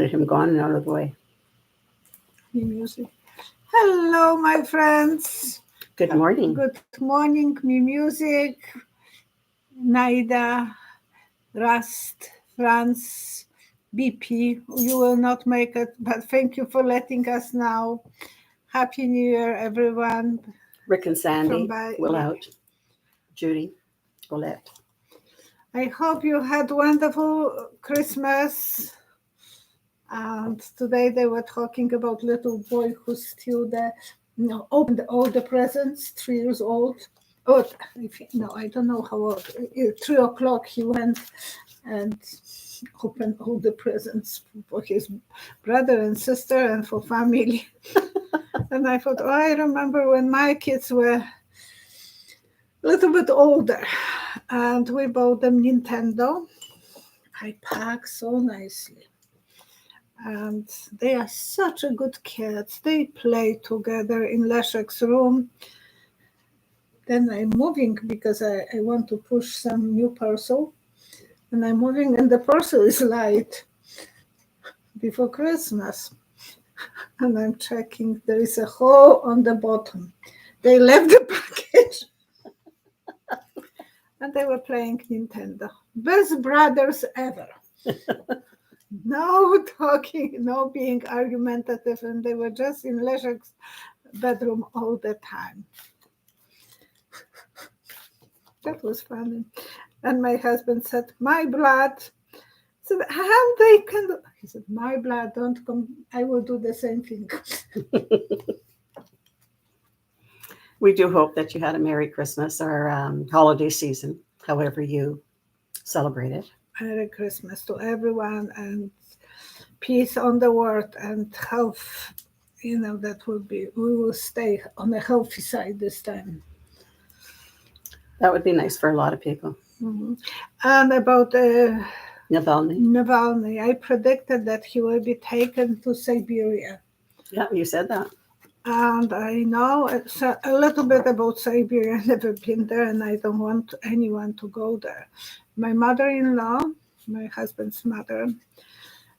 wanted him gone and out of the way. Music. Hello, my friends. Good morning. Good morning, me music. Naida, Rust, Franz, BP. You will not make it, but thank you for letting us know. Happy New Year, everyone. Rick and Sandy, From Will out. Judy, Violetta. I hope you had wonderful Christmas. And today they were talking about little boy who still opened all the presents, 3 years old. Oh, no, I don't know how old. 3 o'clock he went and opened all the presents for his brother and sister and for family. And I thought, I remember when my kids were a little bit older and we bought them Nintendo. I packed so nicely. And they are such a good kids. They play together in Leszek's room. Then I'm moving because I want to push some new parcel. And I'm moving and the parcel is light before Christmas. And I'm checking, there is a hole on the bottom. They left the package. And they were playing Nintendo. Best brothers ever. No talking, no being argumentative, and they were just in Leszek's bedroom all the time. That was funny. And my husband said, my blood. I said, how they can do? He said, my blood, don't come. I will do the same thing. We do hope that you had a Merry Christmas or holiday season, however you celebrate it. Merry Christmas to everyone and peace on the world and health. That will be, we will stay on the healthy side this time. That would be nice for a lot of people. Mm-hmm. And about Navalny, I predicted that he will be taken to Siberia. Yeah, you said that. And I know a little bit about Siberia. I've never been there and I don't want anyone to go there. My mother-in-law, my husband's mother,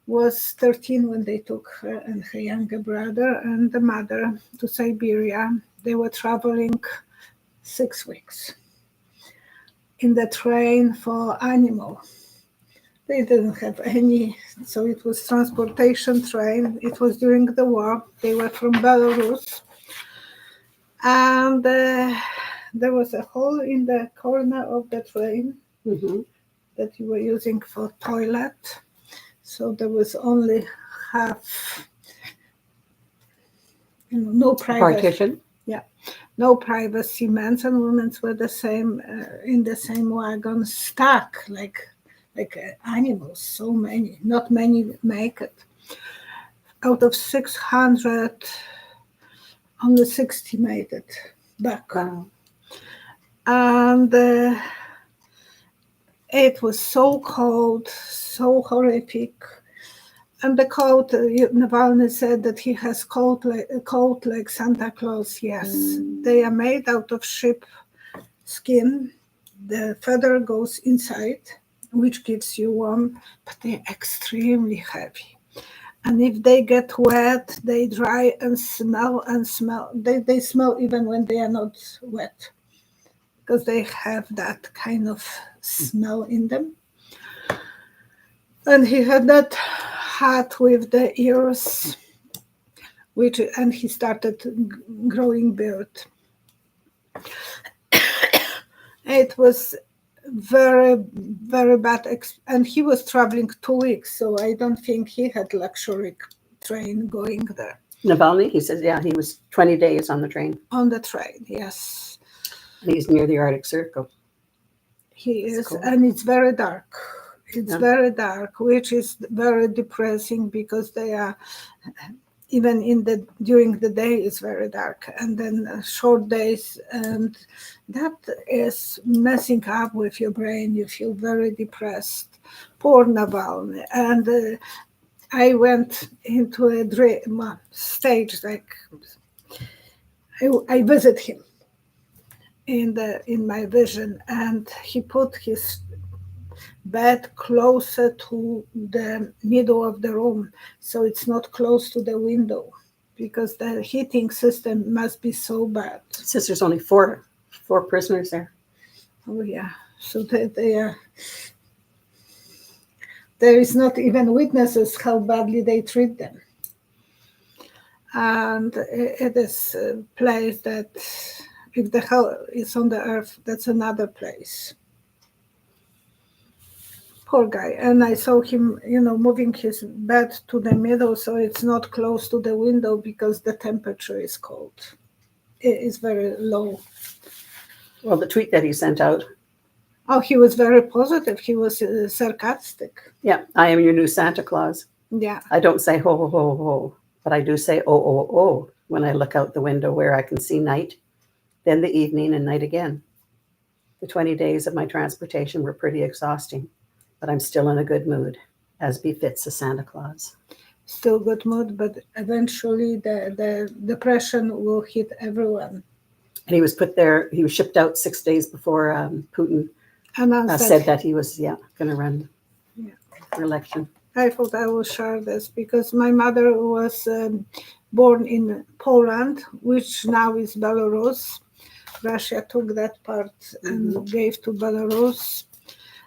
was 13 when they took her and her younger brother and the mother to Siberia. They were traveling 6 weeks in the train for animal. They didn't have any, so it was transportation train. It was during the war. They were from Belarus. And there was a hole in the corner of the train that you were using for toilet. So there was only half, no privacy. Partition. Yeah, no privacy. Men and women were the same in the same wagon, stuck like animals. So many, not many make it. Out of 600, only 60 made it back. Wow. And it was so cold, so horrific. And the cold, Navalny said that he has cold like Santa Claus. Yes, they are made out of sheep skin. The feather goes inside, which gives you warm, but they're extremely heavy. And if they get wet, they dry and smell and smell. They smell even when they are not wet, because they have that kind of smell in them. And he had that hat with the ears, and he started growing beard. It was very, very bad. And he was traveling 2 weeks, so I don't think he had luxury train going there. Navalny, he says, yeah, he was 20 days on the train. On the train, yes. And he's near the Arctic Circle. He is, and it's very dark. It's very dark, which is very depressing because they are, even during the day, it's very dark, and then short days, and that is messing up with your brain. You feel very depressed. Poor Navalny. And I went into a dream stage, like I visit him in my vision, and he put his bed closer to the middle of the room, so it's not close to the window, because the heating system must be so bad. It says there's only four prisoners there. Oh yeah, so they are. There is not even witnesses how badly they treat them. And it is a place that, if the hell is on the earth, that's another place. Poor guy. And I saw him, moving his bed to the middle so it's not close to the window because the temperature is cold. It is very low. Well, the tweet that he sent out. Oh, he was very positive. He was sarcastic. Yeah, I am your new Santa Claus. Yeah. I don't say ho, ho, ho, ho, but I do say oh, oh, oh when I look out the window where I can see night, then the evening and night again. The 20 days of my transportation were pretty exhausting, but I'm still in a good mood, as befits a Santa Claus. Still good mood, but eventually the depression will hit everyone. And he was put there, he was shipped out 6 days before Putin said that he was, going to run for election. I thought I will share this because my mother was born in Poland, which now is Belarus. Russia took that part and gave to Belarus.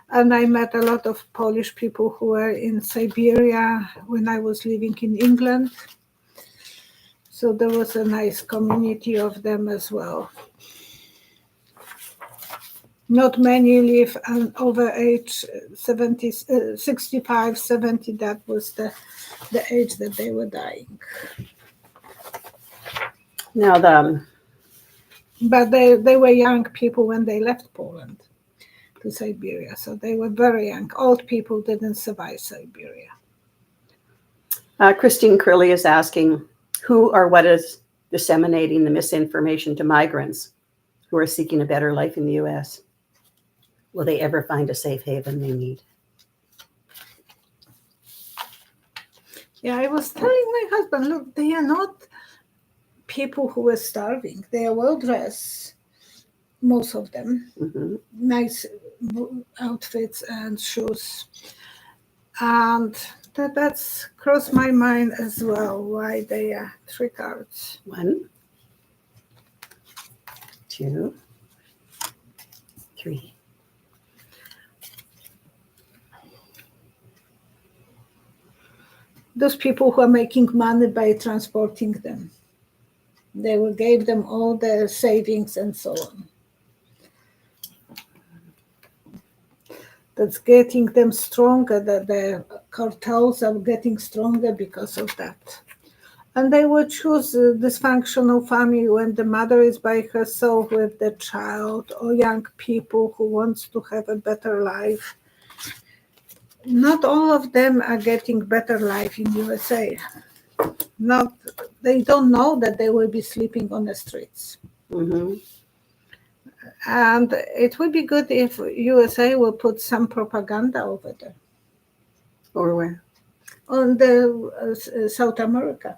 And I met a lot of Polish people who were in Siberia when I was living in England. So there was a nice community of them as well. Not many live over age 70, 65, 70. That was the age that they were dying. Now But they were young people when they left Poland to Siberia. So they were very young. Old people didn't survive Siberia. Christine Crilly is asking, who or what is disseminating the misinformation to migrants who are seeking a better life in the U.S.? Will they ever find a safe haven they need? Yeah, I was telling my husband, look, they are not people who are starving. They are well dressed, most of them. Mm-hmm. Nice outfits and shoes. And that's crossed my mind as well, why they are 3 cards. 1, 2, 3. Those people who are making money by transporting them. They will give them all their savings and so on. That's getting them stronger, that the cartels are getting stronger because of that. And they will choose a dysfunctional family when the mother is by herself with the child, or young people who wants to have a better life. Not all of them are getting better life in USA. They don't know that they will be sleeping on the streets. Mm-hmm. And it would be good if USA will put some propaganda over there. Over where? On the South America.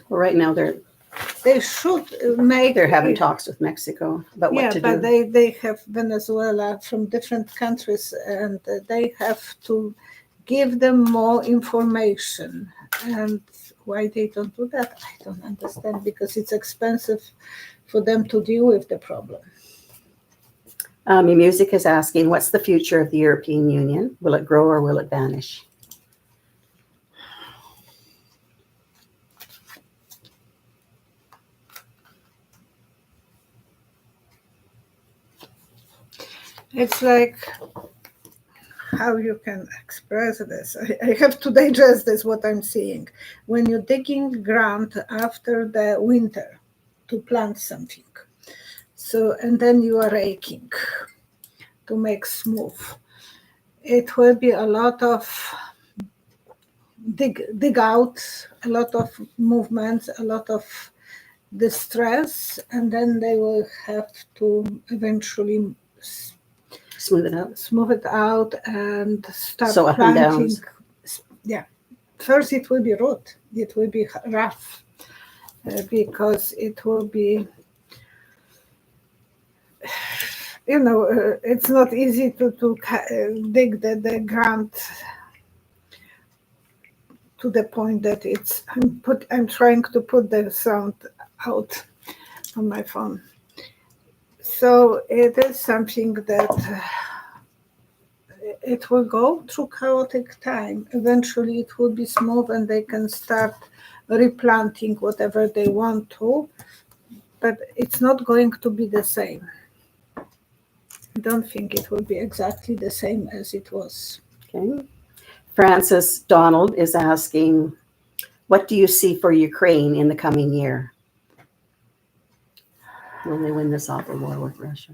Well, right now they should make. They're having talks with Mexico about what to do. Yeah, but they have Venezuela from different countries, and they have to give them more information. And why they don't do that, I don't understand, because it's expensive for them to deal with the problem. Music is asking, what's the future of the European Union? Will it grow or will it vanish? It's like how you can express this. I have to digest this, what I'm seeing. When you're digging ground after the winter to plant something, and then you are raking to make smooth. It will be a lot of dig out, a lot of movements, a lot of distress, and then they will have to eventually smooth it out and start so planting. Yeah, first it will be root. It will be rough because it will be it's not easy to dig the ground to the point that I'm trying to put the sound out on my phone. So it is something that it will go through chaotic time. Eventually it will be smooth and they can start replanting whatever they want to, but it's not going to be the same. I don't think it will be exactly the same as it was. Okay. Francis Donald is asking, what do you see for Ukraine in the coming year? Will they win this awful war with Russia?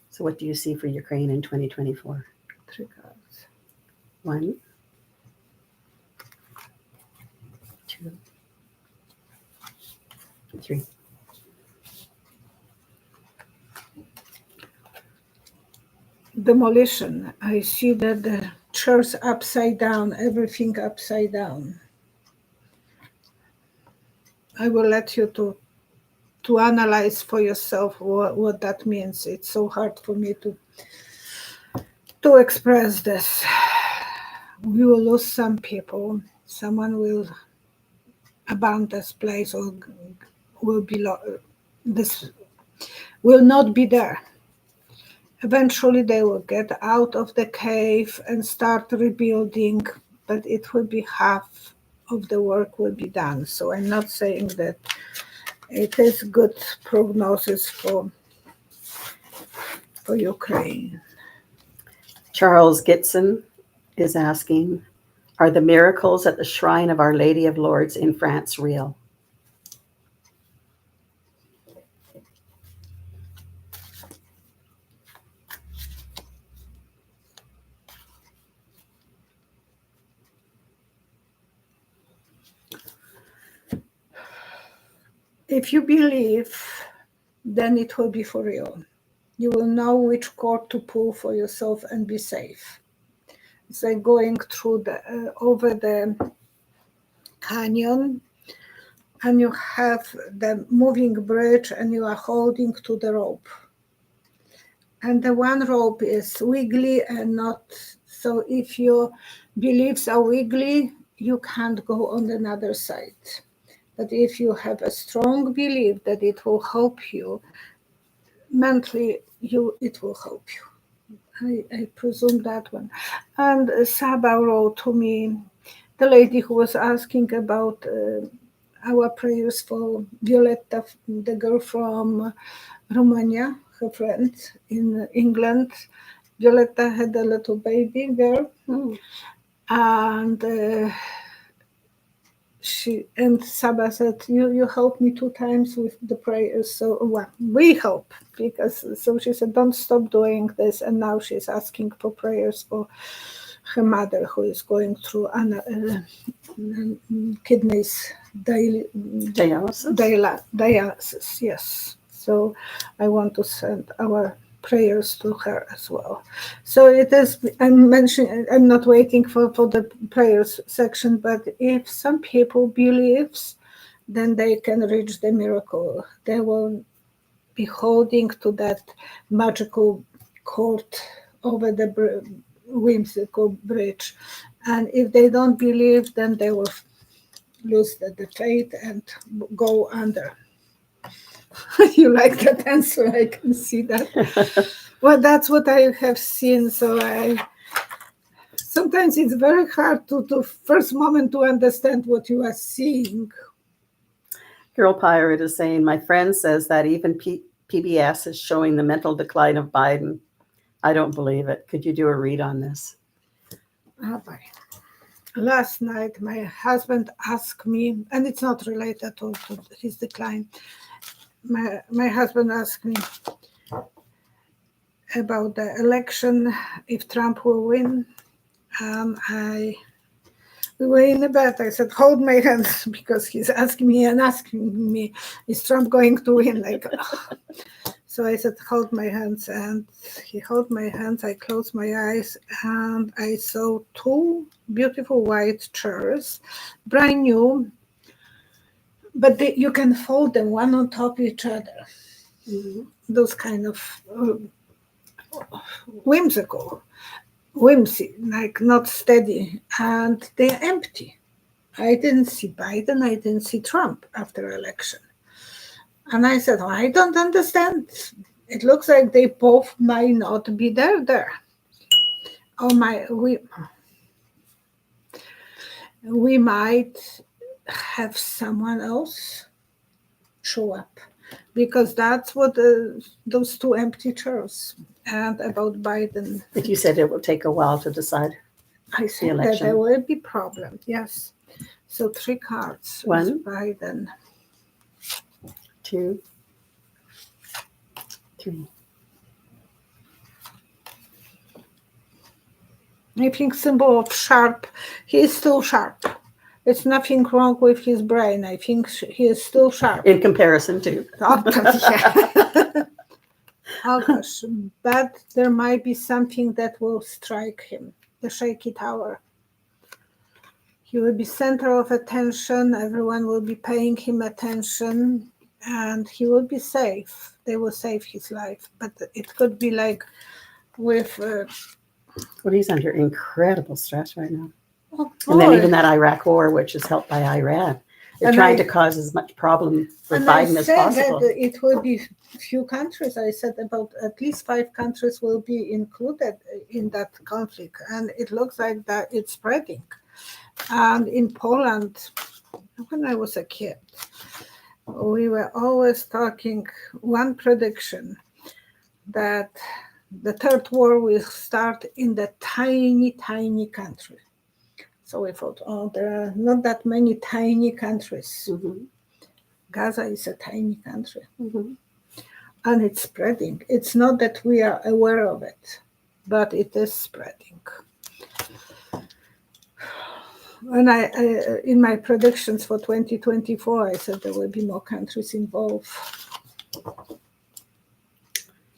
So what do you see for Ukraine in 2024? 3 cards. 1, 2, 3. Demolition. I see that the church upside down, everything upside down. I will let you to analyze for yourself what that means. It's so hard for me to express this. We will lose some people. Someone will abandon this place or will be this will not be there. Eventually they will get out of the cave and start rebuilding, but it will be half of the work will be done. So I'm not saying that it is good prognosis for Ukraine. Charles Gitson is asking, are the miracles at the shrine of Our Lady of Lourdes in France real? If you believe, then it will be for real. You will know which cord to pull for yourself and be safe. It's like going through over the canyon, and you have the moving bridge and you are holding to the rope. And the one rope is wiggly and not, so if your beliefs are wiggly, you can't go on another side. But if you have a strong belief that it will help you, mentally, it will help you. I presume that one. And Saba wrote to me, the lady who was asking about our prayers for Violetta, the girl from Romania, her friend in England. Violetta had a little baby girl, and Saba said, you helped me 2 times with the prayers, so we help, because so she said, don't stop doing this, and now she's asking for prayers for her mother who is going through kidneys dialysis. Yes, so I want to send our prayers to her as well. So it is, I'm not waiting for the prayers section, but if some people believes, then they can reach the miracle. They will be holding to that magical cord over the whimsical bridge. And if they don't believe, then they will lose the faith and go under. You like that answer? I can see that. Well, that's what I have seen. So sometimes it's very hard to first moment to understand what you are seeing. Girl Pirate is saying, my friend says that even PBS is showing the mental decline of Biden. I don't believe it. Could you do a read on this? Last night, my husband asked me, and it's not related to his decline. My husband asked me about the election, if Trump will win. We were in the bed. I said, hold my hands, because he's asking me, is Trump going to win? Like, so I said, hold my hands. And he held my hands. I closed my eyes, and I saw 2 beautiful white chairs, brand new, but you can fold them one on top of each other. those kind of whimsy, like not steady, and they're empty. I didn't see Biden, I didn't see Trump after election. And I said, I don't understand. It looks like they both might not be there. We might have someone else show up, because that's what those two empty chairs. And about Biden, But you said it will take a while to decide. I said that election. there will be problem. Yes. So 3 cards. One. Biden. 2, 3. I think symbol of sharp. He is still sharp. It's nothing wrong with his brain. I think he is still sharp. In comparison to. Yeah. Oh gosh, but there might be something that will strike him. The shaky tower. He will be center of attention. Everyone will be paying him attention, and he will be safe. They will save his life. But it could be like with. Well, he's under incredible stress right now. Oh, and then even that Iraq war, which is helped by Iran. They're trying to cause as much problem for Biden as possible. That it will be few countries. I said about at least 5 countries will be included in that conflict. And it looks like that it's spreading. And in Poland, when I was a kid, we were always talking one prediction that the third war will start in the tiny, tiny country. So we thought, there are not that many tiny countries. Mm-hmm. Gaza is a tiny country. Mm-hmm. And it's spreading. It's not that we are aware of it, but it is spreading. When I in my predictions for 2024, I said there will be more countries involved.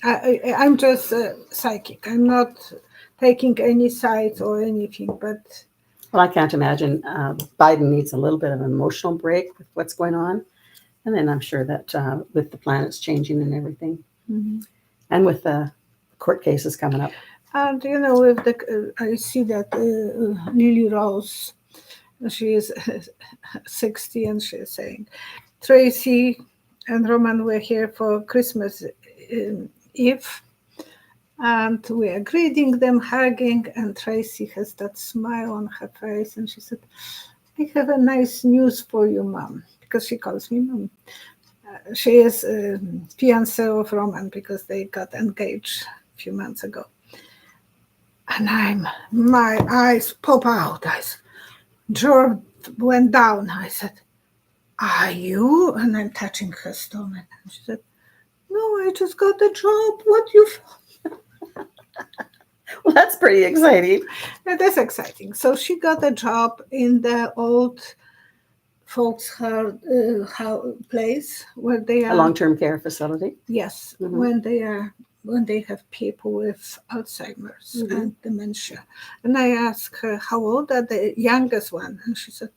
I'm just psychic. I'm not taking any sides or anything, but... Well, I can't imagine. Biden needs a little bit of an emotional break with what's going on. And then I'm sure that with the planets changing and everything, and with the court cases coming up. And, with I see that Lily Rose, she is 60, and she is saying, Tracy and Roman were here for Christmas Eve, and we are greeting them, hugging, and Tracy has that smile on her face, and she said, I have a nice news for you, Mom, because she calls me Mom. She is fiancé of Roman because they got engaged a few months ago. And my eyes pop out. Jaw went down. I said, are you? And I'm touching her stomach. And she said, no, I just got the job. What you... Well, that's pretty exciting. Yeah, that's exciting. So she got a job in the old folks' place where they are... A long-term care facility? Yes, when they have people with Alzheimer's and dementia. And I asked her, how old are the youngest one? And she said,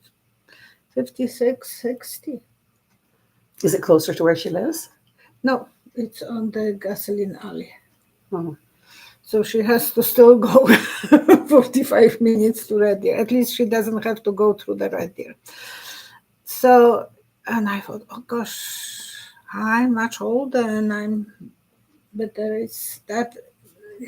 56, 60. Is it closer to where she lives? No, it's on the gasoline alley. Oh. So she has to still go 45 minutes to Red Deer. At least she doesn't have to go through the Red Deer. So, and I thought, oh gosh, I'm much older but there is that,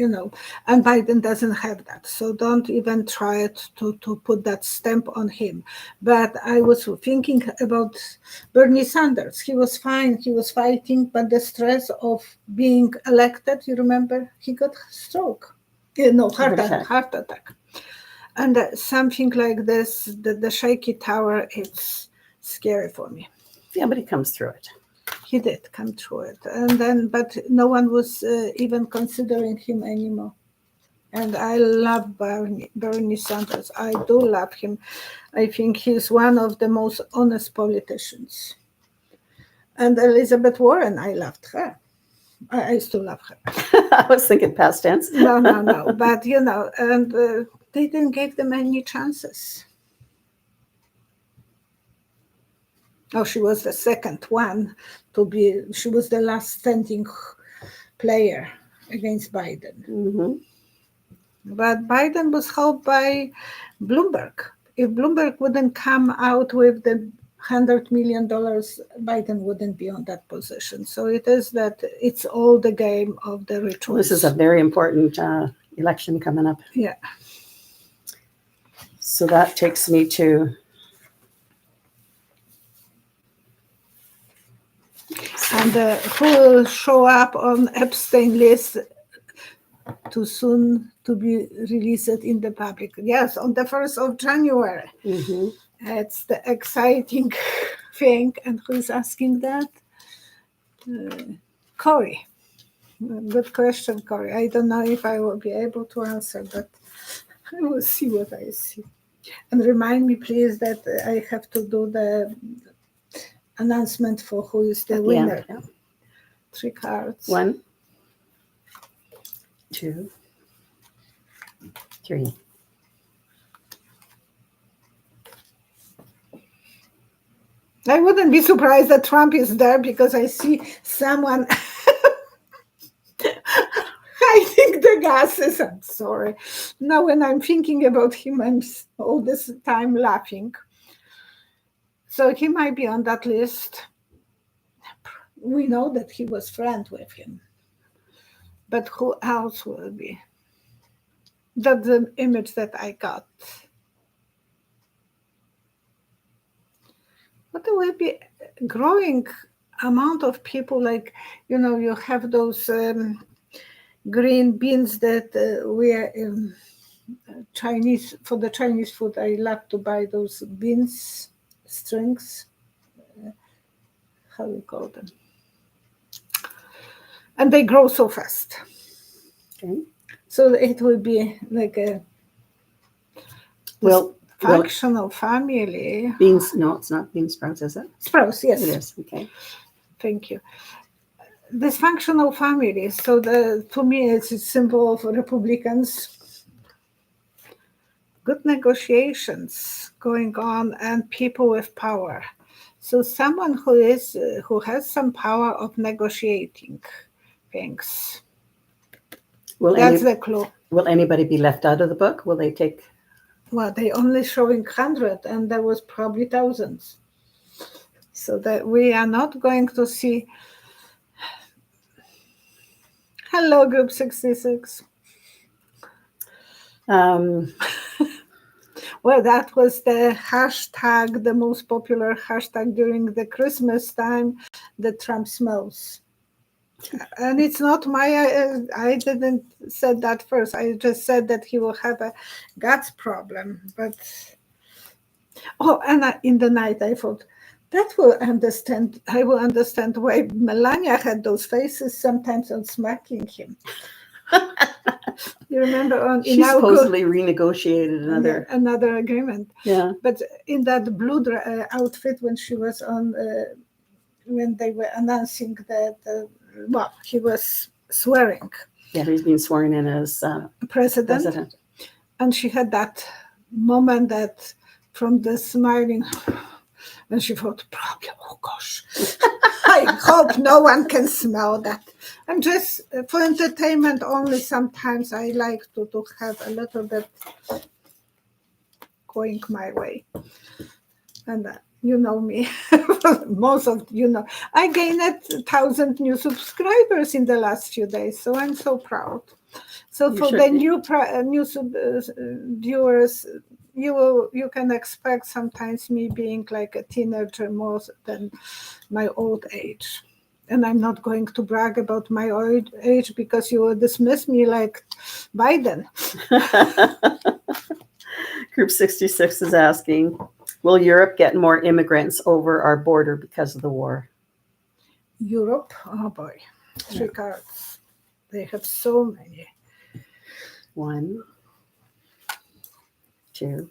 and Biden doesn't have that. So don't even try to put that stamp on him. But I was thinking about Bernie Sanders. He was fine. He was fighting, but the stress of being elected, you remember, he got stroke. Heart attack. And something like this, the shaky tower, it's scary for me. Yeah, but he comes through it. He did come through it. But no one was even considering him anymore. And I love Bernie Sanders. I do love him. I think he's one of the most honest politicians. And Elizabeth Warren, I loved her. I still love her. I was thinking past tense. No. But, and they didn't give them any chances. Oh, she was the second one she was the last standing player against Biden. Mm-hmm. But Biden was helped by Bloomberg. If Bloomberg wouldn't come out with the $100 million, Biden wouldn't be on that position. So it's all the game of the rituals. Well, this is a very important election coming up. Yeah. So that takes me to And who will show up on Epstein list too soon to be released in the public? Yes, on the 1st of January. mm-hmm. It's the exciting thing. And who's asking that? Corey. Good question, Corey. I don't know if I will be able to answer, but I will see what I see. And remind me, please, that I have to do the announcement for who is the winner. Yeah. 3 cards. 1, 2, 3. I wouldn't be surprised that Trump is there because I see someone hiding the gases. I'm sorry. Now when I'm thinking about him, I'm all this time laughing. So he might be on that list. We know that he was friends with him. But who else will be? That's the image that I got. But there will be growing amount of people, like, you have those green beans that we are Chinese, for the Chinese food. I love to buy those beans, strings, how do you call them? And they grow so fast. Okay. So it will be like a functional family. Beans? No, it's not bean sprouts, is it? Sprouts, yes. It is. Okay. Thank you. Dysfunctional families. So to me, it's a symbol of Republicans. Good negotiations going on and people with power. So someone who has some power of negotiating things. That's the clue. Will anybody be left out of the book? Will they take? Well, they only showing 100, and there was probably thousands. So that we are not going to see. Hello, Group 66. Well, that was the hashtag, the most popular hashtag during the Christmas time, the Trump smells. And it's not I didn't said that first. I just said that he will have a guts problem. But, and in the night I thought, I will understand why Melania had those faces sometimes on smacking him. You remember she supposedly renegotiated another agreement. Yeah. But in that blue outfit when she was on, when they were announcing that, he was swearing. Yeah, he's being sworn in as president. And she had that moment that from the smiling, and she thought, probably, oh gosh, I hope no one can smell that. And just for entertainment only, sometimes I like to have a little bit going my way. And you know me, most of I gained 1,000 new subscribers in the last few days, so I'm so proud. So for the new viewers, you can expect sometimes me being like a teenager more than my old age. And I'm not going to brag about my old age because you will dismiss me like Biden. Group 66 is asking, will Europe get more immigrants over our border because of the war? Europe? Oh boy. 3 cards. They have so many. 1, 2,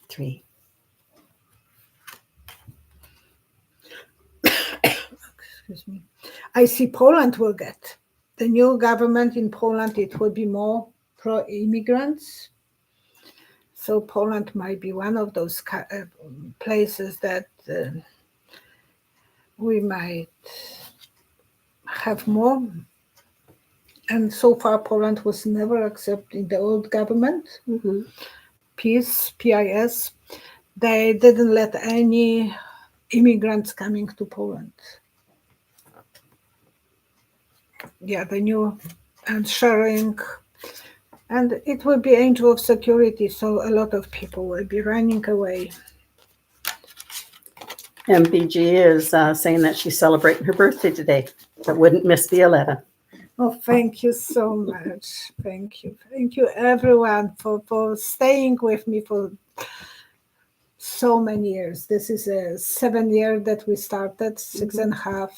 3. Excuse me. I see Poland will get. The new government in Poland, it will be more pro-immigrants. So Poland might be one of those places that we might have more. And so far, Poland was never accepted in the old government. Mm-hmm. PIS. They didn't let any immigrants coming to Poland. Yeah, they knew, and sharing. And it will be angel of security, so a lot of people will be running away. MBG is saying that she's celebrating her birthday today, but wouldn't miss Violetta. Oh, thank you so much. Thank you. Thank you, everyone, for staying with me for so many years. This is a 7 year that we started, 6.5.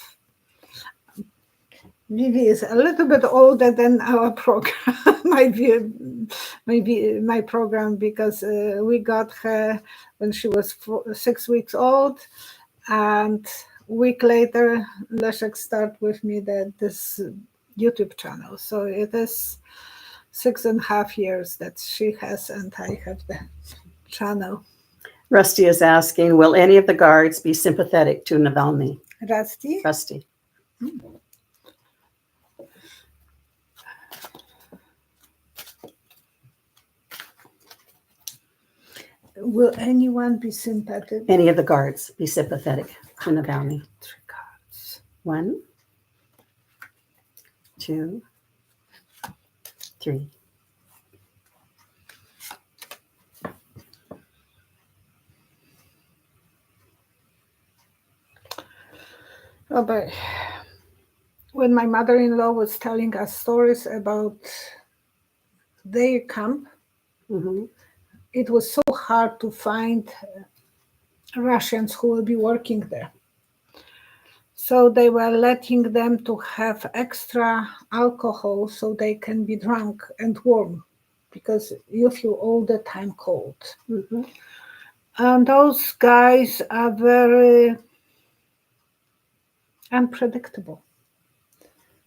Vivi is a little bit older than our program, maybe my program, because we got her when she was 6 weeks old, and a week later, Leszek started with me this YouTube channel. So it is 6.5 years that she has, and I have the channel. Rusty is asking, will any of the guards be sympathetic to Navalny? Rusty? Rusty. Will anyone be sympathetic? Any of the guards be sympathetic to Navalny? 3 cards. 1, 2, 3. Oh, but when my mother-in-law was telling us stories about their camp, Mm-hmm. it was so hard to find Russians who will be working there. So they were letting them to have extra alcohol so they can be drunk and warm, because you feel all the time cold. Mm-hmm. And those guys are very unpredictable.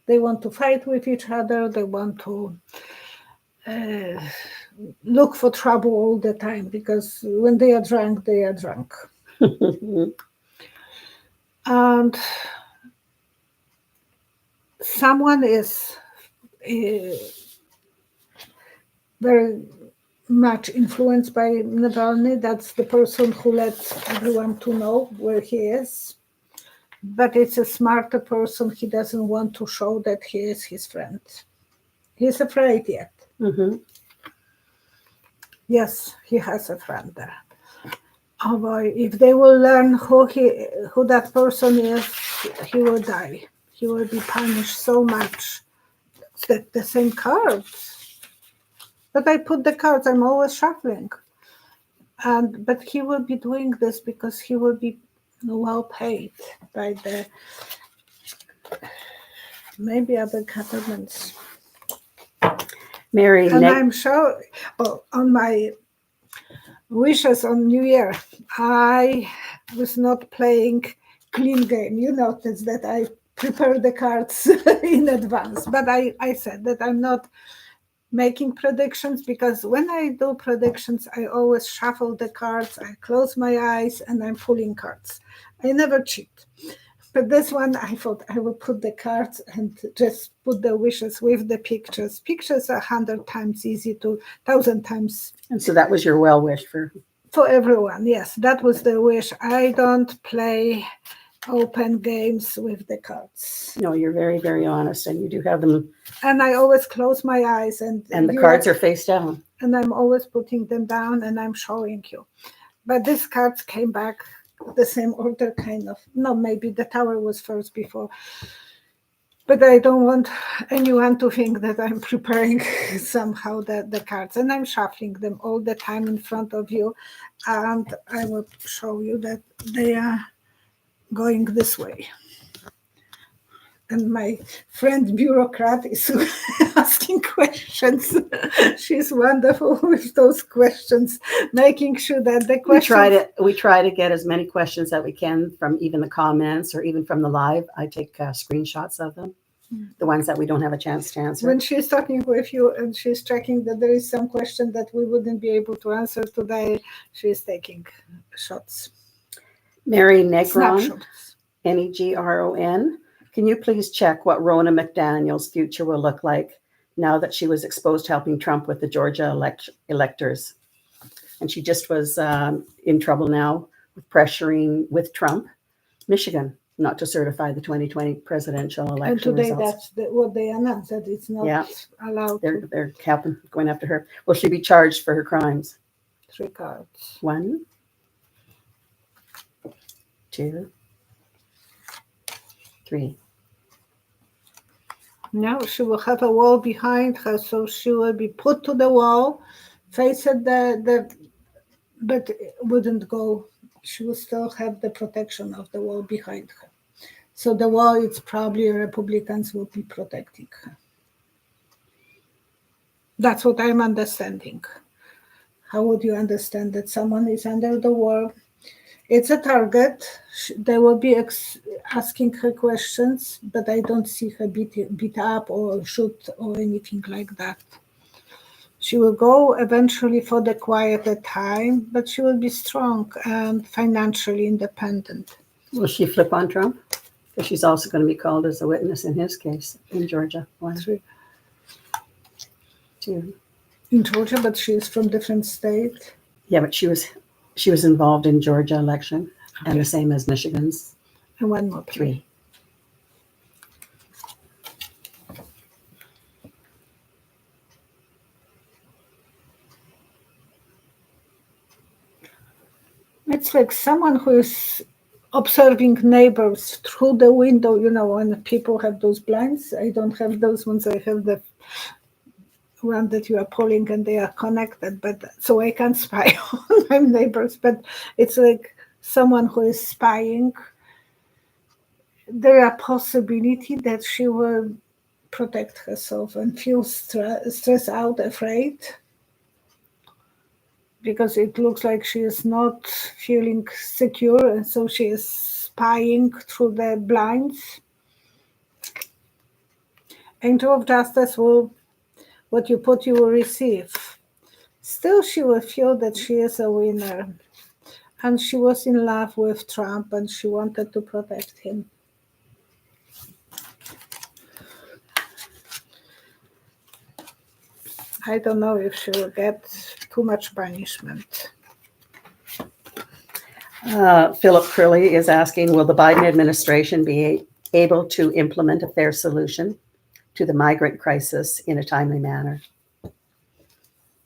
They want to fight with each other. They want to look for trouble all the time, because when they are drunk, they are drunk. And someone is very much influenced by Navalny. That's the person who lets everyone to know where he is. But it's a smarter person. He doesn't want to show that he is his friend. He's afraid yet. Mm-hmm. Yes, he has a friend there. Oh boy, if they will learn who that person is, he will die. He will be punished so much. The same cards. But I put the cards, I'm always shuffling. But he will be doing this because he will be well paid by the maybe other governments. Mary, and I'm sure on my wishes on New Year, I was not playing clean game. You notice that I prepared the cards in advance, but I said that I'm not making predictions, because when I do predictions, I always shuffle the cards, I close my eyes, and I'm pulling cards. I never cheat. But this one, I thought I would put the cards and just put the wishes with the pictures. Pictures are 100 times easy to 1,000 times. And so that was your well wish for everyone. Yes, that was the wish. I don't play open games with the cards. No, you're very, very honest, and you do have them. And I always close my eyes, and the cards are face down. And I'm always putting them down, and I'm showing you. But these cards came back the same order, kind of. No, maybe the tower was first before. But I don't want anyone to think that I'm preparing somehow the cards. And I'm shuffling them all the time in front of you. And I will show you that they are going this way. And my friend bureaucrat is asking questions. She's wonderful with those questions, making sure that the questions... We try to get as many questions that we can from even the comments or even from the live. I take screenshots of them, the ones that we don't have a chance to answer. When she's talking with you and she's checking that there is some question that we wouldn't be able to answer today, she's taking shots. Mary Negron. Snapshots. Negron. Can you please check what Rona McDaniel's future will look like now that she was exposed to helping Trump with the Georgia electors? And she just was in trouble now with pressuring with Trump, Michigan, not to certify the 2020 presidential election And today results. that's what they announced, that it's not allowed to. They're going after her. Will she be charged for her crimes? 3 cards. 1, 2, 3. No, she will have a wall behind her, so she will be put to the wall, face at but it wouldn't go. She will still have the protection of the wall behind her. So the wall, it's probably Republicans will be protecting her. That's what I'm understanding. How would you understand that someone is under the wall? It's a target. They will be asking her questions, but I don't see her beat up or shoot or anything like that. She will go eventually for the quieter time, but she will be strong and financially independent. Will she flip on Trump? Because she's also going to be called as a witness in his case in Georgia. 1, 3. 2. In Georgia, but she is from different state. Yeah, but she was involved in Georgia election, and the same as Michigan's. And 1 more. 3. It's like someone who is observing neighbors through the window, when people have those blinds. I don't have those ones. I have the one that you are pulling and they are connected, but so I can't spy on my neighbors, but it's like someone who is spying. There are possibility that she will protect herself and feel stressed out, afraid, because it looks like she is not feeling secure, and so she is spying through the blinds. Angel of Justice will, what you put, you will receive. Still, she will feel that she is a winner, and she was in love with Trump, and she wanted to protect him. I don't know if she will get too much punishment. Philip Curley is asking, will the Biden administration be able to implement a fair solution to the migrant crisis in a timely manner?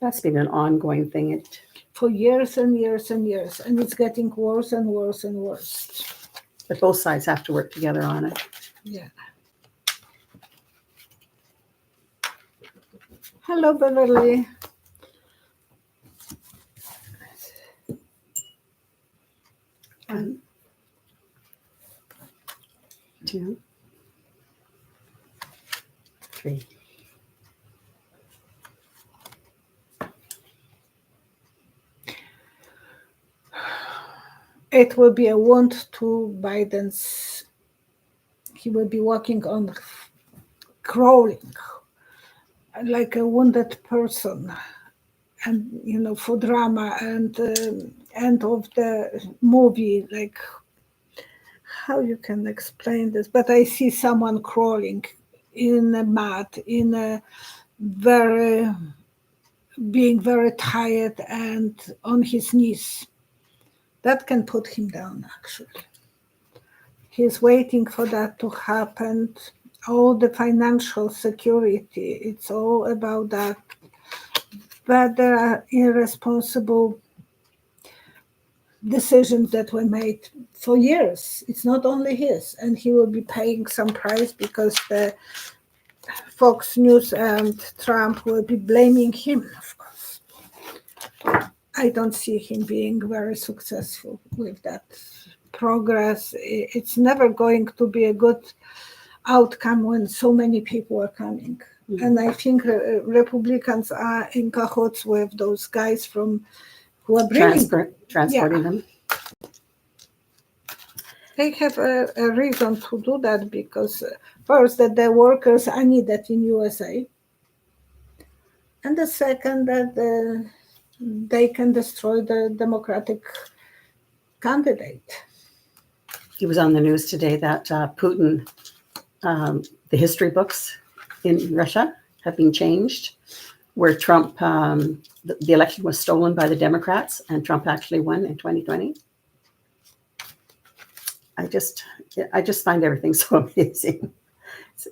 That's been an ongoing thing. For years and years and years, and it's getting worse and worse and worse. But both sides have to work together on it. Yeah. Hello, Beverly. One, 2, 3. It will be a wound to Biden's. He will be walking on, crawling like a wounded person, and for drama and end of the movie, like how you can explain this, but I see someone crawling in a mat, in a being very tired and on his knees. That can put him down, actually. He's waiting for that to happen. All the financial security, it's all about that. But there are irresponsible decisions that were made for years. It's not only his, and he will be paying some price because the Fox News and Trump will be blaming him, of course. I don't see him being very successful with that progress. It's never going to be a good outcome when so many people are coming. Mm-hmm. And I think Republicans are in cahoots with those guys who are transporting them. They have a reason to do that, because first, that the workers are needed in USA, and the second, that they can destroy the Democratic candidate. it was on the news today that Putin, the history books in Russia have been changed, where Trump, the election was stolen by the Democrats, and Trump actually won in 2020. I just find everything so amazing.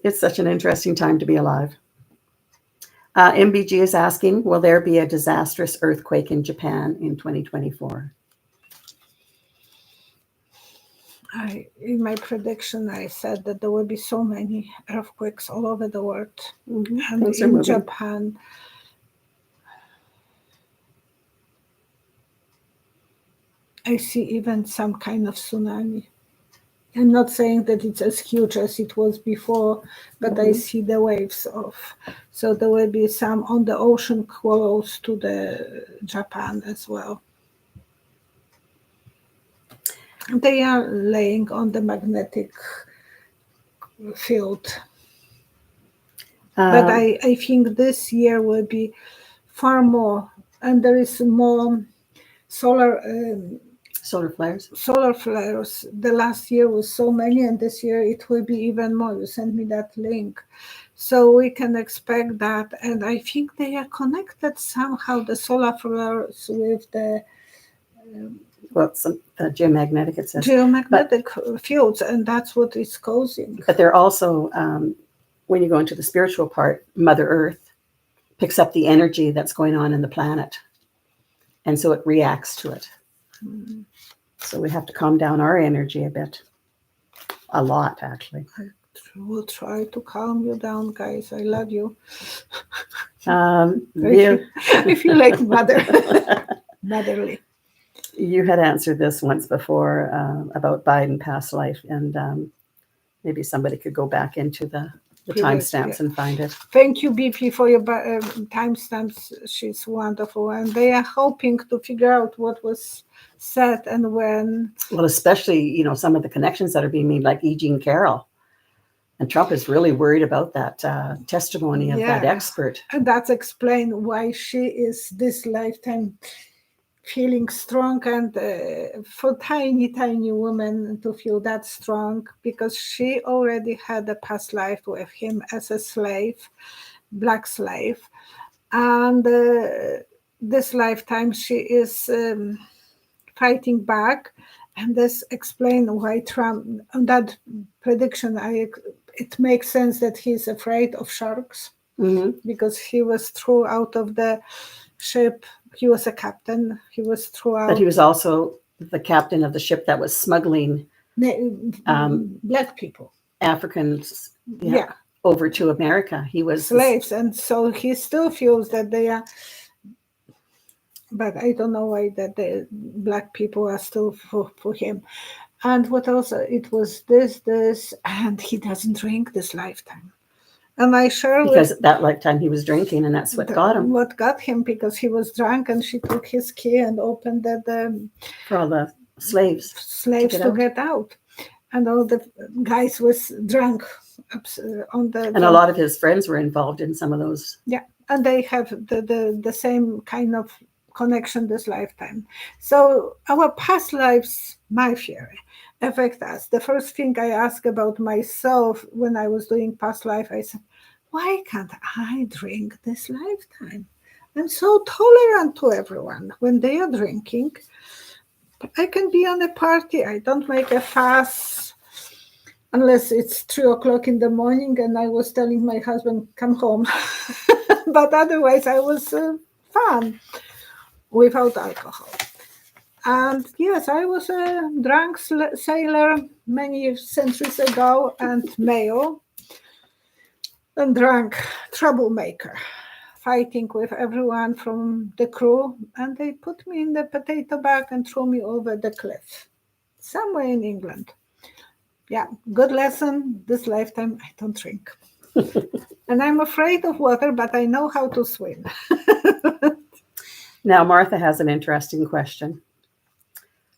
It's such an interesting time to be alive. MBG is asking, will there be a disastrous earthquake in Japan in 2024? In my prediction, I said that there will be so many earthquakes all over the world. Mm-hmm. And Things are in moving. Japan, I see even some kind of tsunami. I'm not saying that it's as huge as it was before, but I see the waves of. So there will be some on the ocean close to the Japan as well. They are laying on the magnetic field. But I think this year will be far more, and there is more solar flares. Solar flares. The last year was so many, and this year it will be even more. You sent me that link. So we can expect that. And I think they are connected somehow, the solar flares, with the geomagnetic, it says. Geomagnetic fields, and that's what it's causing. But they're also, when you go into the spiritual part, Mother Earth picks up the energy that's going on in the planet. And so it reacts to it. Mm-hmm. So we have to calm down our energy a bit. A lot, actually. I will try to calm you down, guys. I love you. I feel like motherly. You had answered this once before about Biden past life, and maybe somebody could go back into the timestamps and find it. Thank you, BP, for your timestamps. She's wonderful. And they are hoping to figure out what was said and when. Well, especially, some of the connections that are being made, like E. Jean Carroll. And Trump is really worried about that testimony of that expert. And that's explained why she is this lifetime feeling strong, and for tiny woman to feel that strong, because she already had a past life with him as a slave, black slave, and this lifetime she is fighting back, and this explains why Trump, on that prediction, it makes sense that he's afraid of sharks, because he was thrown out of the ship. He was a captain. He was throughout. But he was also the captain of the ship that was smuggling black people, Africans, over to America. He was slaves, and so he still feels that they are. But I don't know why that the black people are still for him. And what else? It was this, and he doesn't drink this lifetime. And I share because that lifetime he was drinking, and that's what got him. What got him, because he was drunk, and she took his key and opened for all the slaves to get out, and all the guys was drunk on the. And a lot of his friends were involved in some of those. Yeah, and they have the same kind of connection this lifetime. So our past lives, my theory, affect us. The first thing I asked about myself when I was doing past life, I said, why can't I drink this lifetime? I'm so tolerant to everyone when they are drinking. I can be on a party. I don't make a fuss unless it's 3:00 in the morning and I was telling my husband, come home. But otherwise I was fun without alcohol. And yes, I was a drunk sailor many centuries ago, and male, and drunk troublemaker, fighting with everyone from the crew, and they put me in the potato bag and threw me over the cliff, somewhere in England. Yeah, good lesson. This lifetime, I don't drink. And I'm afraid of water, but I know how to swim. Now, Martha has an interesting question.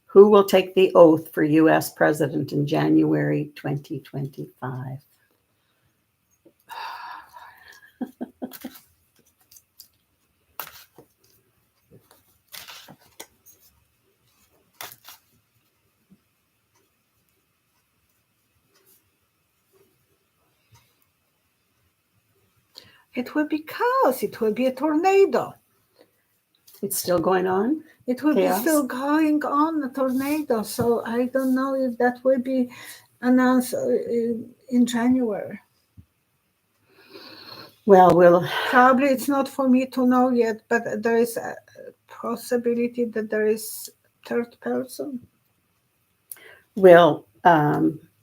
Who will take the oath for U.S. president in January 2025? It will be chaos. It will be a tornado. It's still going on. It will Chaos? be still going on, a tornado. So I don't know if that will be announced in January. Well, Probably it's not for me to know yet, but there is a possibility that there is third person. will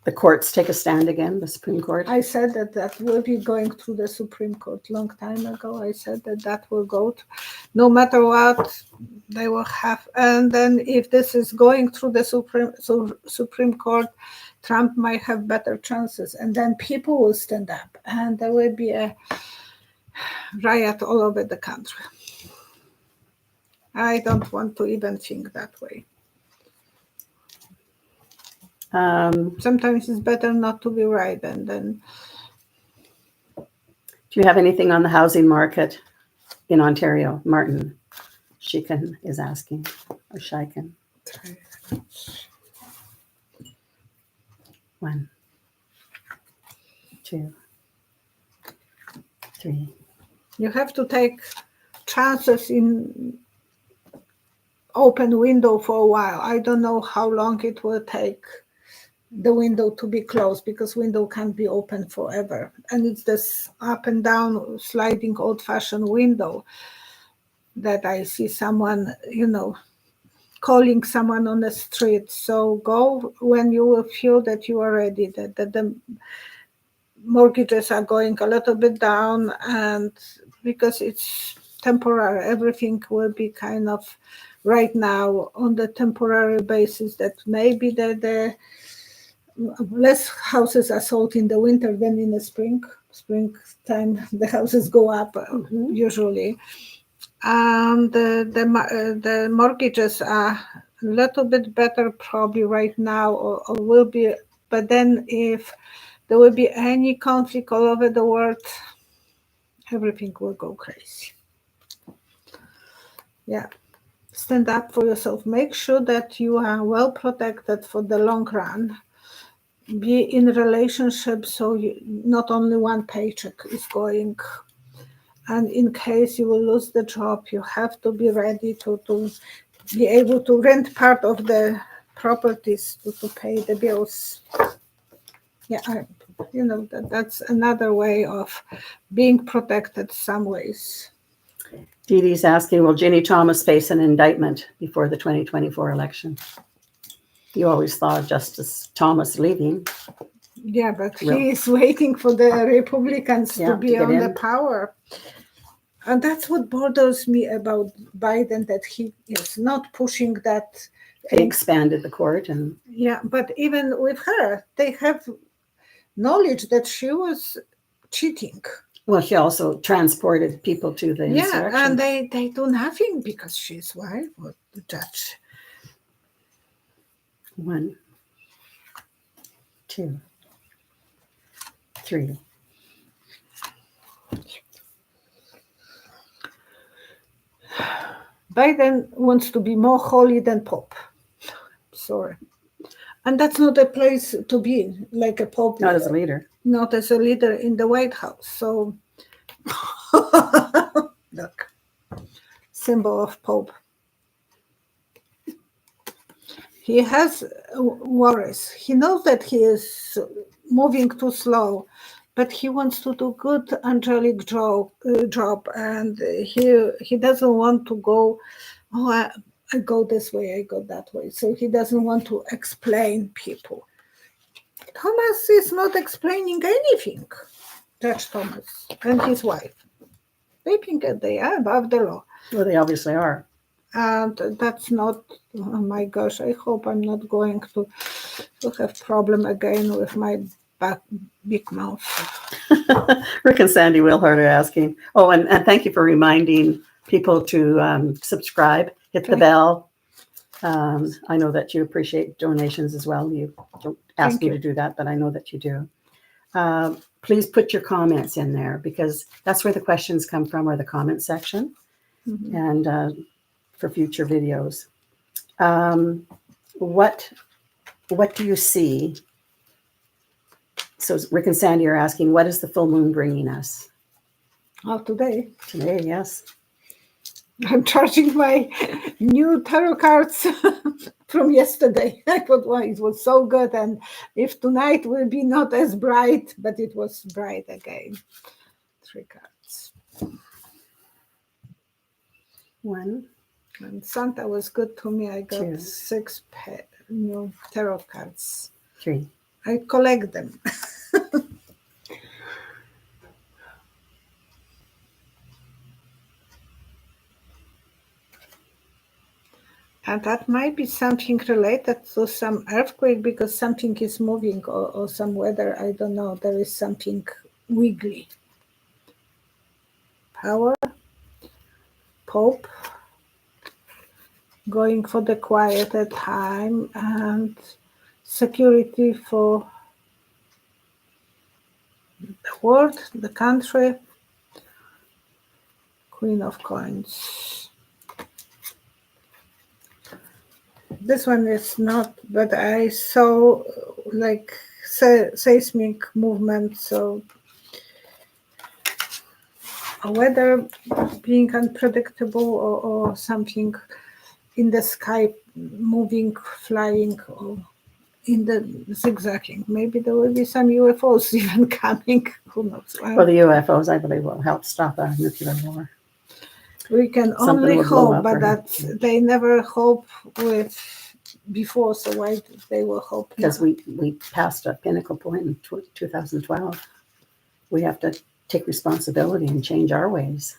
the courts take a stand again, the Supreme Court? I said that will be going through the Supreme Court long time ago. I said that will go to, no matter what they will have. And then if this is going through the Supreme Court, Trump might have better chances. And then people will stand up and there will be a riot all over the country. I don't want to even think that way. Sometimes it's better not to be right. And then, do you have anything on the housing market in Ontario? Martin Shiken is asking, or Shiken. 1, 2, 3. you have to take chances in open window for a while. I don't know how long it will take the window to be closed, because window can't be open forever. And it's this up and down sliding old-fashioned window that I see someone, calling someone on the street. So go when you will feel that you are ready, that the mortgages are going a little bit down, and because it's temporary, everything will be kind of right now on the temporary basis, that maybe the less houses are sold in the winter than in the springtime. The houses go up usually, and the mortgages are a little bit better probably right now, or will be. But then if there will be any conflict all over the world, everything will go crazy. Yeah. Stand up for yourself. Make sure that you are well protected for the long run. Be in relationships, so not only one paycheck is going. And in case you will lose the job, you have to be ready to be able to rent part of the properties to pay the bills. Yeah, that's another way of being protected some ways. Dee Dee's asking, will Ginny Thomas face an indictment before the 2024 election? You always thought of Justice Thomas leaving. Yeah, but he is waiting for the Republicans to be on the power. And that's what bothers me about Biden, that he is not pushing that. They expanded the court. Yeah, but even with her, they have knowledge that she was cheating. Well, she also transported people to the insurrection. Yeah, and they do nothing because she's wife of the judge. 1, 2, 3. Biden wants to be more holy than Pope. Sorry. And that's not a place to be, like a Pope. Not as a leader. Not as a leader in the White House. So, look, symbol of Pope. He has worries. He knows that he is moving too slow, but he wants to do good angelic job, and he doesn't want to go, I go this way, I go that way. So he doesn't want to explain people. Thomas is not explaining anything, Judge Thomas and his wife. They think that they are above the law. Well, they obviously are. And that's not, oh my gosh, I hope I'm not going to have problem again with my big mouth. Rick and Sandy Wilhart are asking. Oh, and thank you for reminding people to subscribe, hit the bell. I know that you appreciate donations as well. You don't ask me to do that, but I know that you do. Please put your comments in there, because that's where the questions come from, or the comment section. Mm-hmm. And for future videos. What do you see? So Rick and Sandy are asking, what is the full moon bringing us? Oh, today Today, yes. I'm charging my new tarot cards from yesterday. I thought, well, it was so good, and if tonight will be not as bright, but it was bright again. 3 cards. 1, And Santa was good to me. I got 2, 6 new tarot cards. 3. I collect them. And that might be something related to some earthquake because something is moving or some weather. I don't know. There is something wiggly. Power, Pope, going for the quieter time, and security for the world, the country, Queen of Coins. This one is not, but I saw like seismic movement, so weather being unpredictable or something in the sky moving, flying, or in the zigzagging. Maybe there will be some UFOs even coming. Who knows? Well, the UFOs, I believe, will help stop a nuclear war. We can Something only will blow hope, up but or- that they never hope with before, so why they will hope now? Because we passed a pinnacle point in 2012. We have to take responsibility and change our ways.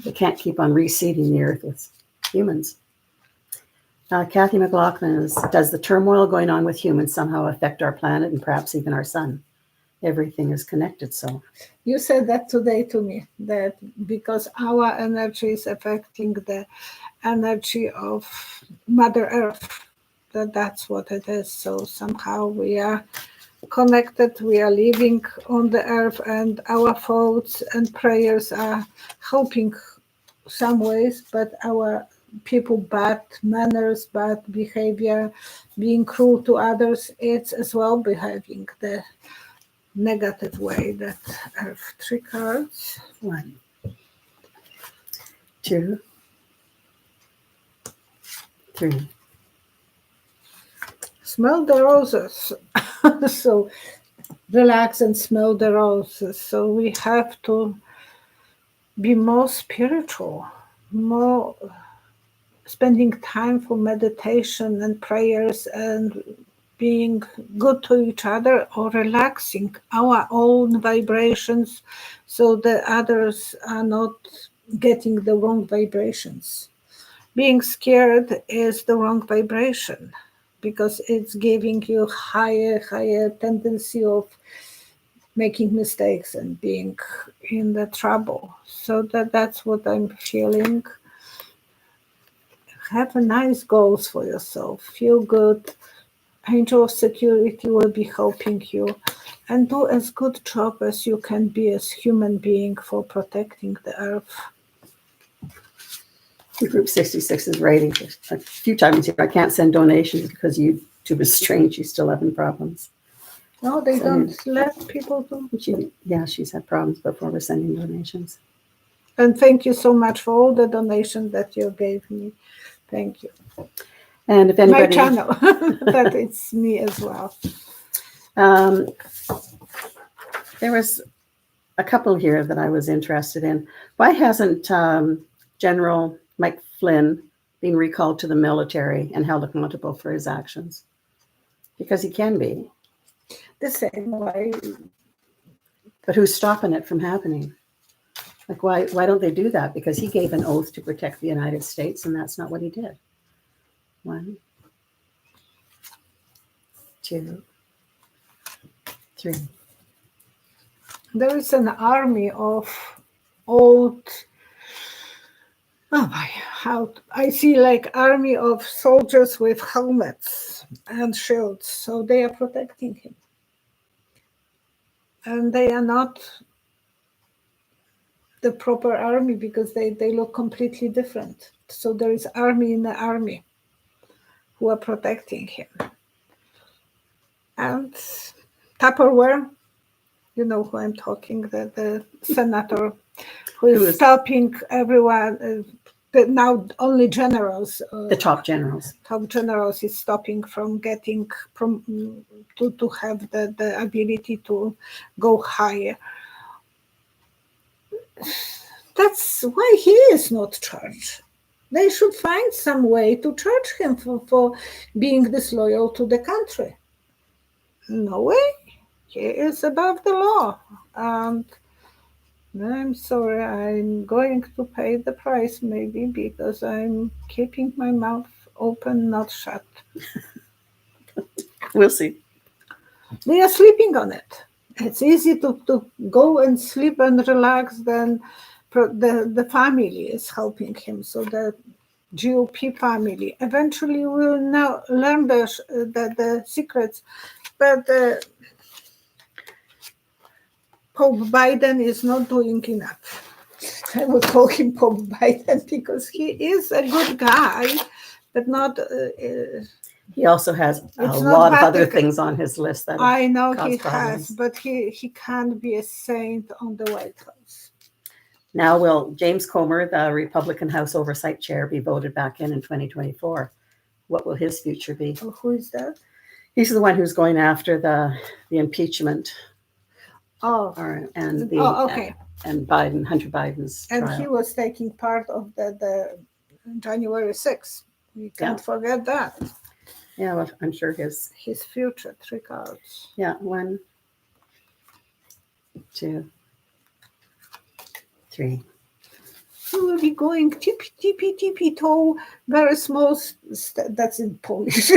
We can't keep on reseeding the earth with humans. Kathy McLaughlin is, does the turmoil going on with humans somehow affect our planet and perhaps even our sun? Everything is connected, so. You said that today to me, that because our energy is affecting the energy of Mother Earth, that's what it is. So somehow we are connected, we are living on the earth, and our thoughts and prayers are helping some ways, but our people bad manners, bad behavior, being cruel to others, it's as well behaving the negative way. That earth. 3 cards. 1, 2, 3. Smell the roses. So relax and smell the roses. So we have to be more spiritual, more spending time for meditation and prayers and being good to each other, or relaxing our own vibrations so that others are not getting the wrong vibrations. Being scared is the wrong vibration because it's giving you higher tendency of making mistakes and being in the trouble. So that's what I'm feeling. Have a nice goals for yourself. Feel good. Angel of security will be helping you, and do as good job as you can be as human being for protecting the earth. Group 66 is writing a few times here. I can't send donations because YouTube is strange. She's still having problems. No, they So don't let people do. She's had problems before we're sending donations. And thank you so much for all the donations that you gave me. Thank you. And if anybody, My channel, that it's me as well. There was a couple here that I was interested in. Why hasn't General Mike Flynn been recalled to the military and held accountable for his actions? Because he can be. The same way. But who's stopping it from happening? Like, why don't they do that? Because he gave an oath to protect the United States, and that's not what he did. 1, 2, 3. There is an army of old. Oh my! How I see like army of soldiers with helmets and shields, so they are protecting him, and they are not the proper army because they look completely different. So there is army in the army who are protecting him. And Tupperware, you know who I'm talking, the senator who Who is is- stopping everyone. Now only generals, The top generals. is stopping from getting to have the ability to go higher. That's why he is not charged. They should find some way to charge him for being disloyal to the country. No way. He is above the law. And I'm sorry, I'm going to pay the price maybe because I'm keeping my mouth open, not shut. We'll see. They are sleeping on it. It's easy to go and sleep and relax, then the family is helping him. So the GOP family eventually will now learn the secrets. But Pope Biden is not doing enough. I would call him Pope Biden because he is a good guy, but not. He also has a It's not lot of other Vatican. things on his list that I know cause he problems. has, but he can't be a saint on the White House. Now will James Comer, the Republican House Oversight Chair, be voted back in 2024? What will his future be? Oh, who is that? He's the one who's going after the impeachment Oh, and okay. and Biden, Hunter Biden's And trial. he was taking part of the January 6th. We can't forget that. Yeah, well, I'm sure his future, 3 cards. Yeah, 1, 2, 3. He will be going tippy toe, very small. That's in Polish.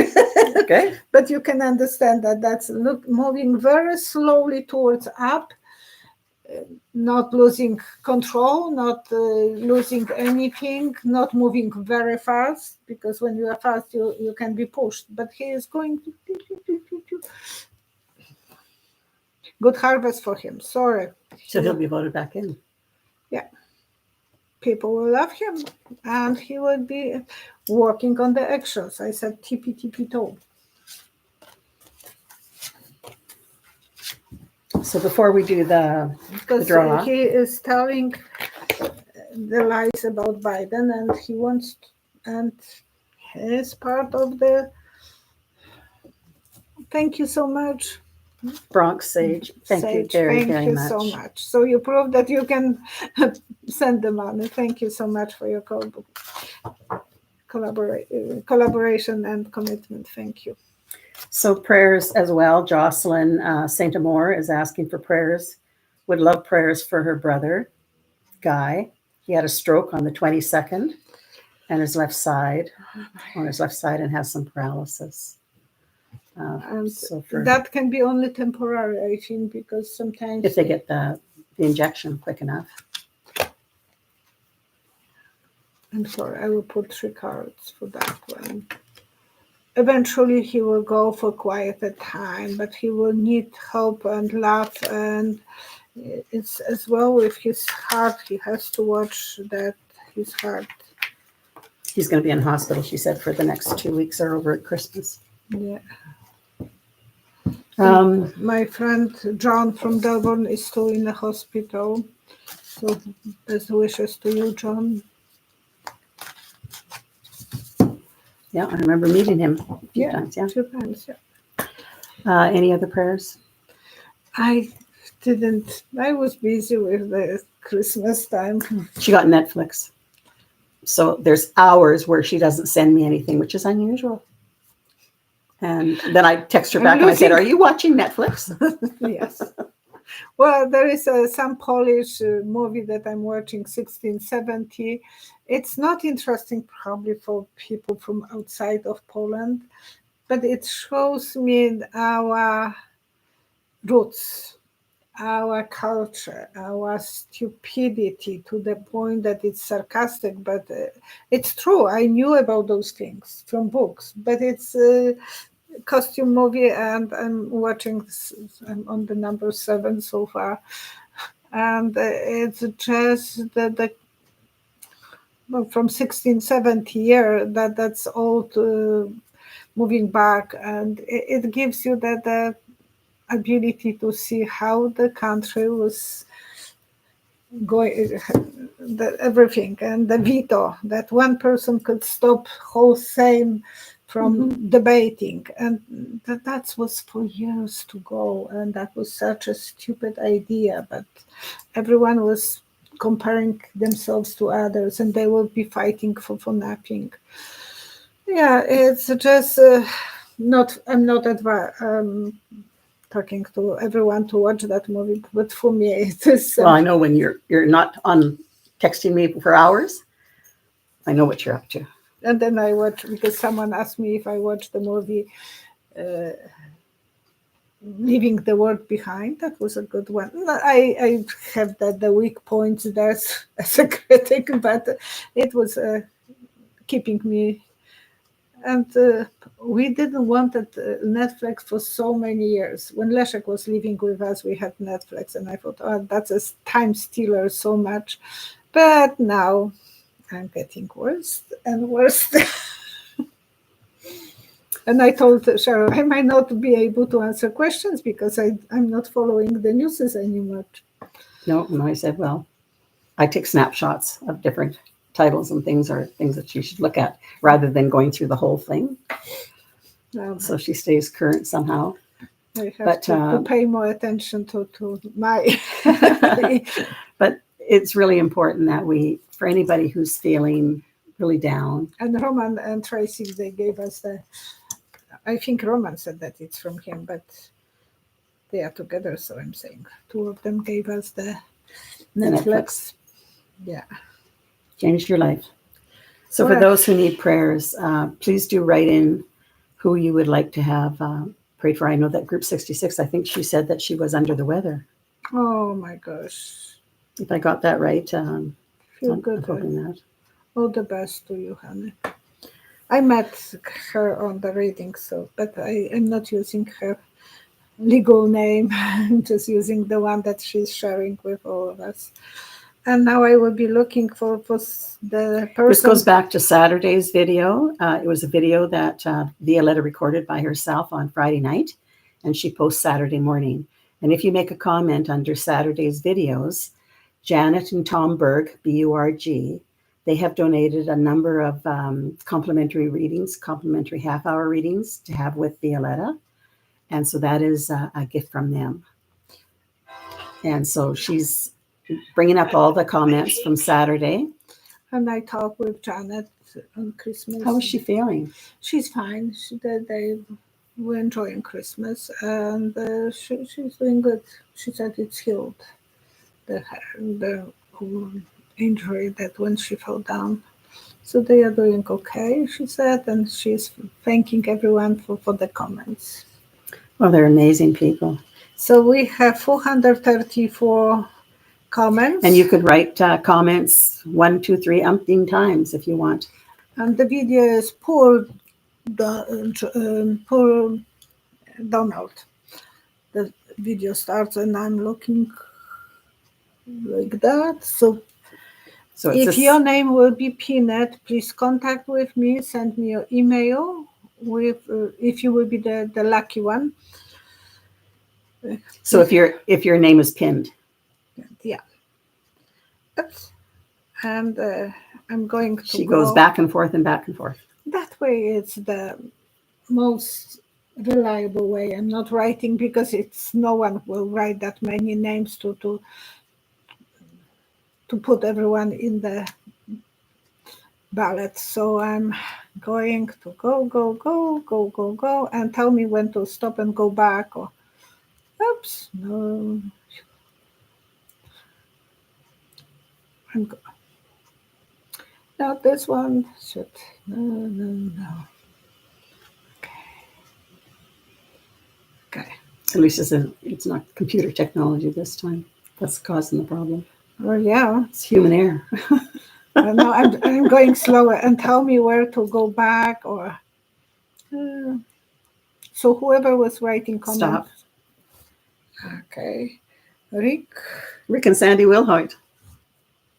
Okay. But you can understand that that's moving very slowly towards up, not losing control, not losing anything, not moving very fast, because when you are fast, you can be pushed. But he is going to. Good harvest for him. Sorry. So he'll be voted back in. Yeah. People will love him, and he will be working on the eggshells. I said tippy toe. So before we do the Because draw, he is telling the lies about Biden, and he wants, and he is part of the. Thank you so much, Bronx Sage. Thank you very, very much. so much. So you prove that you can send the money. Thank you so much for your collaboration and commitment. Thank you. So prayers as well. Jocelyn Saint Amour is asking for prayers. Would love prayers for her brother, Guy. He had a stroke on the 22nd and on his left side, and has some paralysis. And So that can be only temporary, I think, because sometimes if they get the injection quick enough. I'm sorry, I will put 3 cards for that one. Eventually he will go for quieter time, but he will need help and love, and it's as well with his heart. He has to watch that his heart. He's going to be in hospital, she said, for the next 2 weeks or over at Christmas. Yeah. Um, My friend John from Delborn is still in the hospital. So best wishes to you, John. Yeah, I remember meeting him a few times. Yeah. 2 times, yeah. Any other prayers? I didn't. I was busy with the Christmas time. She got Netflix. So there's hours where she doesn't send me anything, which is unusual. And then I text her back and I said, "Are you watching Netflix?" Yes. Well, there is some Polish movie that I'm watching, 1670. It's not interesting probably for people from outside of Poland, but it shows me our roots, our culture, our stupidity, to the point that it's sarcastic, but it's true. I knew about those things from books, but it's a costume movie, and I'm watching, I'm on the number 7 so far, and it's just the well, from 1670 year, that's old, moving back, and it gives you the ability to see how the country was going everything, and the veto that one person could stop whole same from debating, and that was for years to go, and that was such a stupid idea, but everyone was comparing themselves to others and they will be fighting for nothing. Yeah, it's just not, I'm not talking to everyone to watch that movie, but for me it is. Well, I know when you're not on texting me for hours, I know what you're up to. And then I watch, because someone asked me if I watched the movie Leaving the World Behind. That was a good one. I have the weak points there as a critic, but it was keeping me. And we didn't want Netflix for so many years. When Leszek was living with us, we had Netflix, and I thought, oh, that's a time stealer so much. But now I'm getting worse and worse. And I told Cheryl, I might not be able to answer questions because I'm not following the news anymore. No, and I said, well, I take snapshots of different titles and things, or things that you should look at, rather than going through the whole thing. So she stays current somehow. I have to pay more attention to my. But it's really important that for anybody who's feeling really down. And Roman and Tracy, they gave us I think Roman said that it's from him, but they are together, so I'm saying two of them gave us the Netflix. Yeah. Changed your life. So for those who need prayers, please do write in who you would like to have prayed for. I know that Group 66, I think she said that she was under the weather. Oh my gosh. If I got that right, feel good. I'm hoping that. All the best to you, honey. I met her on the reading, but I am not using her legal name. I'm just using the one that she's sharing with all of us. And now I will be looking for the person. This goes back to Saturday's video. It was a video that Violetta recorded by herself on Friday night, and she posts Saturday morning. And if you make a comment under Saturday's videos, Janet and Tom Berg, B-U-R-G, they have donated a number of complimentary readings, complimentary half-hour readings to have with Violetta. And so that is a gift from them. And so she's bringing up all the comments from Saturday. And I talked with Janet on Christmas. How is she feeling? She's fine. They were enjoying Christmas, and she's doing good. She said it's healed, the injury that when she fell down. So they are doing okay, she said, and she's thanking everyone for the comments. Well, they're amazing people. So we have 434 comments. And you could write comments 1, 2, 3 umpteen times if you want. And the video is Poor Donald. The video starts and I'm looking like that. So if your name will be pinned, please contact with me, send me your email with if you will be the lucky one. So if your name is pinned. Yeah. Oops. And I'm going to She goes back and forth and back and forth. That way it's the most reliable way. I'm not writing because no one will write that many names to put everyone in the ballot. So I'm going to go and tell me when to stop and go back. Or oops, no. Now this one should no. Okay. At least it's not computer technology this time. That's causing the problem. Well, yeah, it's human error. No, I'm going slower, and tell me where to go back or. So whoever was writing comments. Stop. Okay, Rick and Sandy Wilhoit.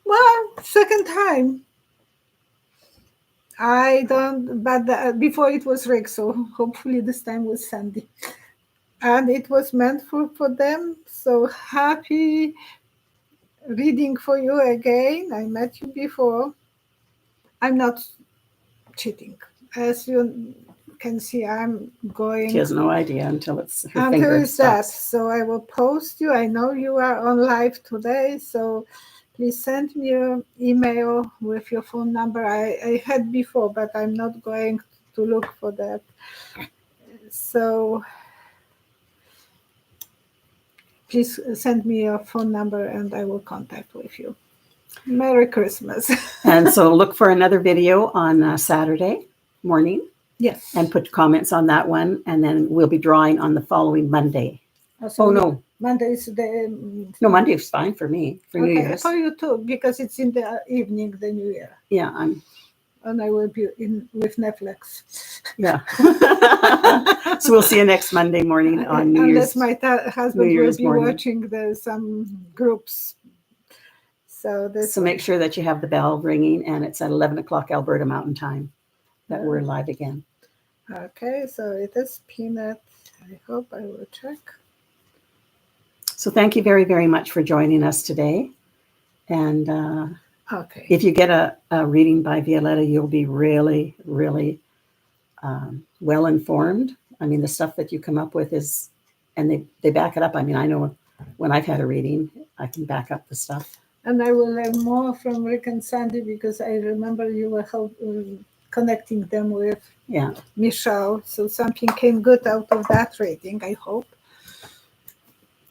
Well, second time. I don't, but before it was Rick, so hopefully this time was Sandy. And it was meant for them. So happy reading for you again. I met you before. I'm not cheating. As you can see, I'm going She has no idea until it's her until finger it's that. stops. So I will post you. I know you are on live today, so please send me an email with your phone number. I had before, but I'm not going to look for that. So please send me your phone number and I will contact with you. Merry Christmas. And so look for another video on Saturday morning Yes. and put comments on that one. And then we'll be drawing on the following Monday. Also, Oh, no. Monday is the. No, Monday is fine for me, for New Okay, Year's. for you too, because it's in the evening, the New Year. Yeah, And I will be in with Netflix. yeah. So we'll see you next Monday morning on New Unless Year's. my husband New Year's will be morning. watching some groups. So Make sure that you have the bell ringing, and it's at 11 o'clock Alberta Mountain Time that we're live again. Okay, so it is Peanut. I hope I will check. So thank you very, very much for joining us today. And Okay. if you get a reading by Violetta, you'll be really, really well informed. I mean, the stuff that you come up with is, and they back it up. I mean, I know when I've had a reading, I can back up the stuff. And I will learn more from Rick and Sandy because I remember you were connecting them with Michelle. So something came good out of that reading, I hope.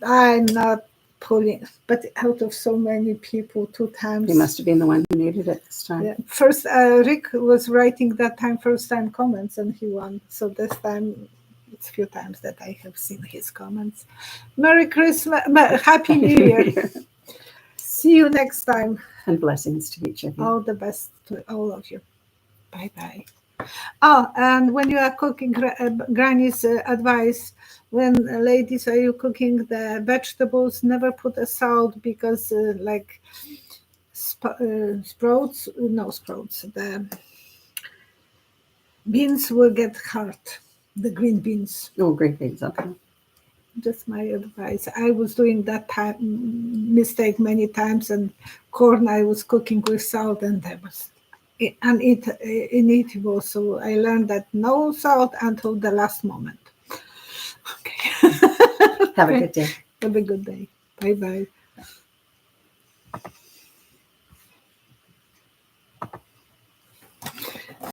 I'm not pulling, but out of so many people, 2 times. You must have been the one who needed it this time. Yeah. First, Rick was writing that time first time comments and he won. So this time, it's a few times that I have seen his comments. Merry Christmas, Happy New Year. See you next time. And blessings to each of you. All the best to all of you. Bye-bye. Oh, and when you are cooking, Granny's advice, when ladies are you cooking the vegetables, never put a salt because like sprouts, the beans will get hard, the green beans. Oh, green beans, okay. Just my advice. I was doing that mistake many times, and corn I was cooking with salt, and that was uneatable. So I learned that no salt until the last moment. Okay. Have a good day. Have a good day. Bye-bye.